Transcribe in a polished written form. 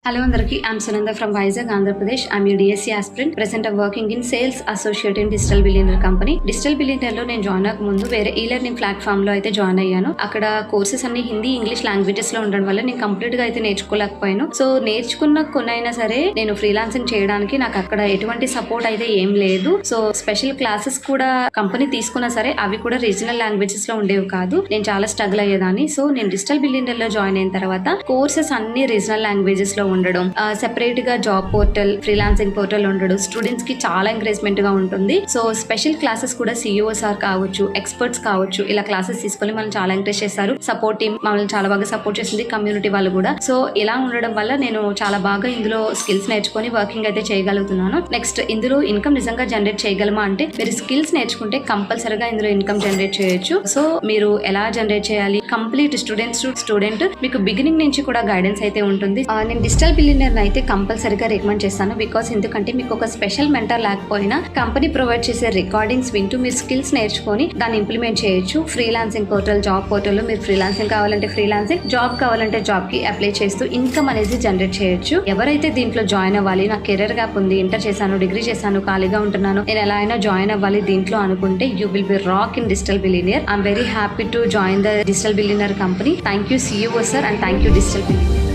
Hello అందరికి, I'm Sunanda from Vizag, Andhra Pradesh. I'm your DSC aspirant. Present I'm working in sales associate in Digital Billionaire company. Digital Billionaire లో నేను join అవ్వక ముందు వేరే e-learning platform లో అయితే join అయ్యాను. అక్కడ కోర్సెస్ అన్ని హిందీ, ఇంగ్లీష్ లాంగ్వేజెస్ లో ఉండడం వల్ల నేను కంప్లీట్ గా అయితే నేర్చుకోలేకపోయాను. సో నేర్చుకున్న కొనైనా సరే నేను ఫ్రీలాన్సింగ్ చేయడానికి నాకు అక్కడ ఎటువంటి సపోర్ట్ అయితే ఏం లేదు. సో స్పెషల్ క్లాసెస్ కూడా కంపెనీ తీసుకున్నా సరే అవి కూడా రీజనల్ లాంగ్వేజెస్ లో ఉండేవి కాదు. నేను చాలా స్ట్రగుల్ అయ్యేదాన్ని. సో నేను డిజిటల్ బిలియనర్ లో జాయిన్ అయిన తర్వాత కోర్సెస్ అన్ని రీజనల్ లాంగ్వేజెస్ లో ఉండడం, సెపరేట్ గా జాబ్ పోర్టల్, ఫ్రీలాన్సింగ్ పోర్టల్ ఉండడం స్టూడెంట్స్ కి చాలా ఎంకరేజ్మెంట్ గా ఉంటుంది. సో స్పెషల్ క్లాసెస్ కూడా CEOs కావచ్చు, ఎక్స్పర్ట్స్ కావచ్చు, ఇలా క్లాసెస్ తీసుకొని మనం చాలా ఎంకరేజ్ చేస్తారు. సపోర్ట్ టీమ్ మనల్ని చాలా బాగా సపోర్ట్ చేసింది, కమ్యూనిటీ వాళ్ళు కూడా. సో ఇలా ఉండడం వల్ల నేను చాలా బాగా ఇందులో స్కిల్స్ నేర్చుకొని వర్కింగ్ అయితే చేయగలుగుతున్నాను. నెక్స్ట్ ఇందులో ఇన్కమ్ నిజంగా జనరేట్ చేయగలమా అంటే, మీరు స్కిల్స్ నేర్చుకుంటే కంపల్సరీగా ఇందులో ఇన్కమ్ జనరేట్ చేయొచ్చు. సో మీరు ఎలా జనరేట్ చేయాలి, కంప్లీట్ స్టూడెంట్ మీకు బిగినింగ్ నుంచి కూడా గైడెన్స్ అయితే ఉంటుంది. నేను డిజిటల్ బిలియనర్ అయితే కంపల్సరీగా రికమెండ్ చేస్తాను. బికాస్ ఎందుకంటే మీకు ఒక స్పెషల్ మెంటర్ లేకపోయినా కంపెనీ ప్రొవైడ్ చేసే రికార్డింగ్స్ వింటూ మీరు స్కిల్స్ నేర్చుకొని దాన్ని ఇంప్లిమెంట్ చేయొచ్చు. ఫ్రీలాన్సింగ్ పోర్టల్, జాబ్ పోర్టల్ లో మీరు ఫ్రీలాన్సింగ్ కావాలంటే ఫ్రీలాన్సింగ్, జాబ్ కావాలంటే జాబ్ కి అప్లై చేస్తూ ఇన్కమ్ అనేది జనరేట్ చేయొచ్చు. ఎవరైతే దీంట్లో జాయిన్ అవ్వాలి, నాకు కెరీర్ గ్యాప్ ఉంది, ఇంటర్ చేశాను, డిగ్రీ చేశాను, ఖాళీగా ఉంటున్నాను, నేను ఎలా అయినా జాయిన్ అవ్వాలి దీంట్లో అనుకుంటే, you will be rock in digital billionaire. I'm very happy to join the digital billionaire company. Thank you CEO sir and thank you digital billionaire.